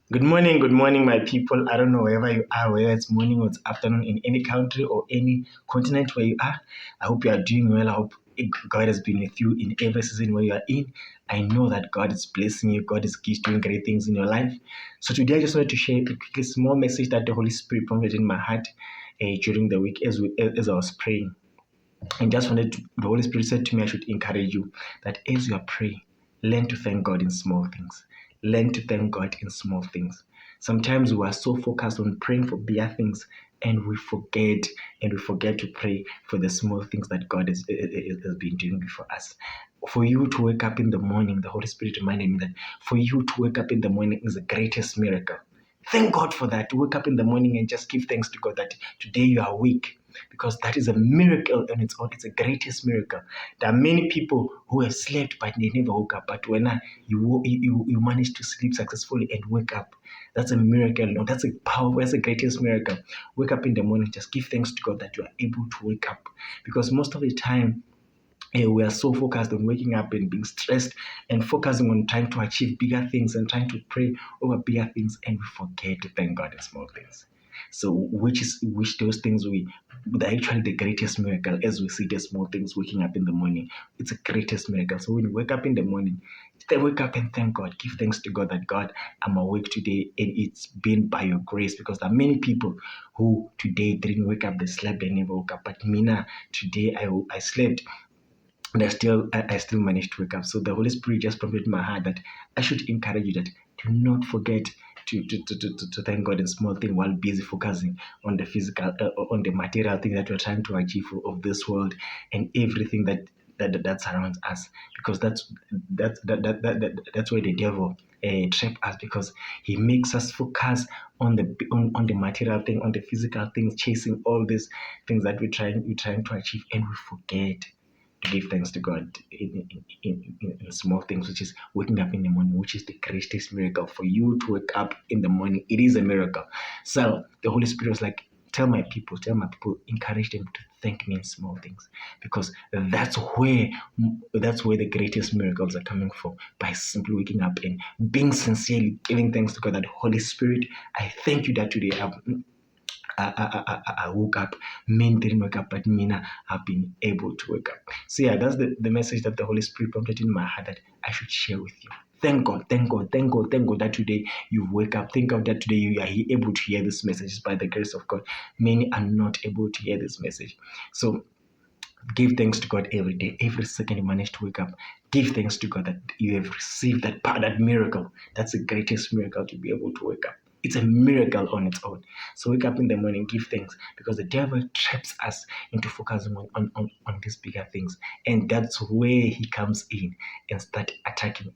Good morning, my people. I don't know wherever you are, whether it's morning or it's afternoon, in any country or any continent where you are. I hope you are doing well. I hope God has been with you in every season where you are in. I know that God is blessing you. God is doing great things in your life. So today, I just wanted to share a quickly small message that the Holy Spirit prompted in my heart during the week as I was praying. And just the Holy Spirit said to me, I should encourage you that as you are praying, learn to thank God in small things. Learn to thank God in small things. Sometimes we are so focused on praying for bigger things and we forget to pray for the small things that God has been doing for us. For you to wake up in the morning, the Holy Spirit reminded me that for you to wake up in the morning is the greatest miracle. Thank God for that. Wake up in the morning and just give thanks to God that today you are awake, because that is a miracle on its own. It's the greatest miracle. There are many people who have slept but they never woke up. But when you manage to sleep successfully and wake up, that's a miracle. No, that's a power. That's the greatest miracle. Wake up in the morning, just give thanks to God that you are able to wake up, because most of the time we are so focused on waking up and being stressed and focusing on trying to achieve bigger things and trying to pray over bigger things, and we forget to thank God in small things. So which those things they're actually the greatest miracle, as we see the small things waking up in the morning. It's the greatest miracle. So when you wake up in the morning, they wake up and thank God. Give thanks to God that God, I'm awake today and it's been by your grace, because there are many people who today didn't wake up, they slept, they never woke up. But Mina, today I slept and I still managed to wake up. So the Holy Spirit just prompted in my heart that I should encourage you that do not forget to thank God in small things while busy focusing on the physical, on the material thing that we're trying to achieve of this world and everything that surrounds us, because that's where the devil trap us, because he makes us focus on the material thing, on the physical things, chasing all these things that we're trying to achieve, and we forget to give thanks to God in small things, which is waking up in the morning, which is the greatest miracle. For you to wake up in the morning, it is a miracle. So the Holy Spirit was like, tell my people, encourage them to thank me in small things, because that's where the greatest miracles are coming from, by simply waking up and being sincerely giving thanks to God. That Holy Spirit, I thank you that today I woke up. Men didn't wake up, but Mina have been able to wake up. So yeah, that's the message that the Holy Spirit prompted in my heart that I should share with you. Thank God, thank God, thank God, thank God that today you wake up. Think of that today you are able to hear this message by the grace of God. Many are not able to hear this message. So give thanks to God every day. Every second you manage to wake up, give thanks to God that you have received that power, that miracle. That's the greatest miracle, to be able to wake up. It's a miracle on its own. So wake up in the morning, give thanks, because the devil traps us into focusing on these bigger things. And that's where he comes in and start attacking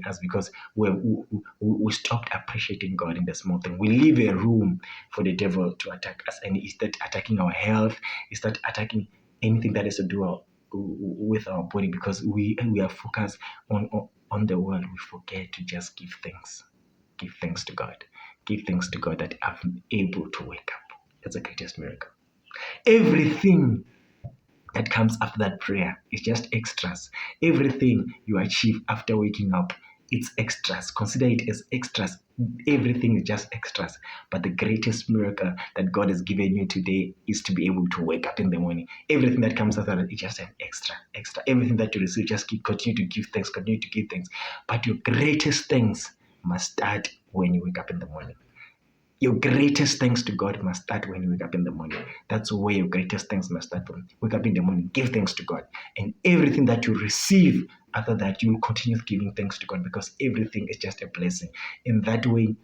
us, because we stopped appreciating God in the small thing. We leave a room for the devil to attack us, and he start attacking our health. He start attacking anything that has to do with our body, because we are focused on the world. We forget to just give thanks. Give thanks to God. Give thanks to God that I'm able to wake up. That's the greatest miracle. Everything that comes after that prayer is just extras. Everything you achieve after waking up, it's extras. Consider it as extras. Everything is just extras. But the greatest miracle that God has given you today is to be able to wake up in the morning. Everything that comes after that is just an extra. Everything that you receive, just continue to give thanks, continue to give thanks. But your greatest thanks must start when you wake up in the morning. Your greatest thanks to God must start when you wake up in the morning. That's where your greatest thanks must start from. Wake up in the morning, give thanks to God. And everything that you receive after that, you will continue giving thanks to God, because everything is just a blessing. In that way,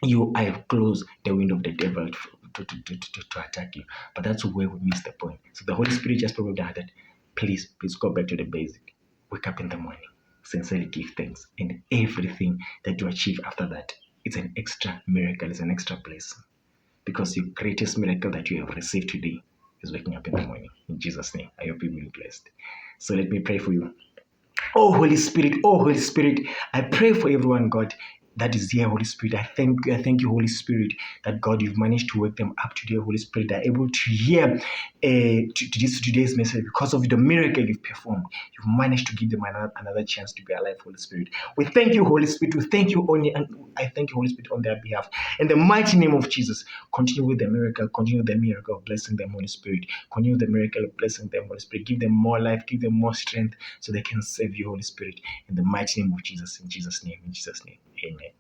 you have closed the window of the devil to attack you. But that's where we miss the point. So the Holy Spirit just probably had that. Please go back to the basic. Wake up in the morning, sincerely give thanks, and everything that you achieve after that, it's an extra miracle, it's an extra blessing, because your greatest miracle that you have received today is waking up in the morning. In Jesus' name, I hope you've been blessed. So let me pray for you. Oh Holy Spirit, I pray for everyone, God, that is here, Holy Spirit. I thank you. I thank you, Holy Spirit, that God, you've managed to wake them up today, Holy Spirit. They're able to hear today's message because of the miracle you've performed. You've managed to give them another chance to be alive, Holy Spirit. We thank you, Holy Spirit. We thank you only, and I thank you, Holy Spirit, on their behalf. In the mighty name of Jesus, continue with the miracle. Continue the miracle of blessing them, Holy Spirit. Continue the miracle of blessing them, Holy Spirit. Give them more life. Give them more strength so they can serve you, Holy Spirit. In the mighty name of Jesus. In Jesus' name. In Jesus' name. Amen.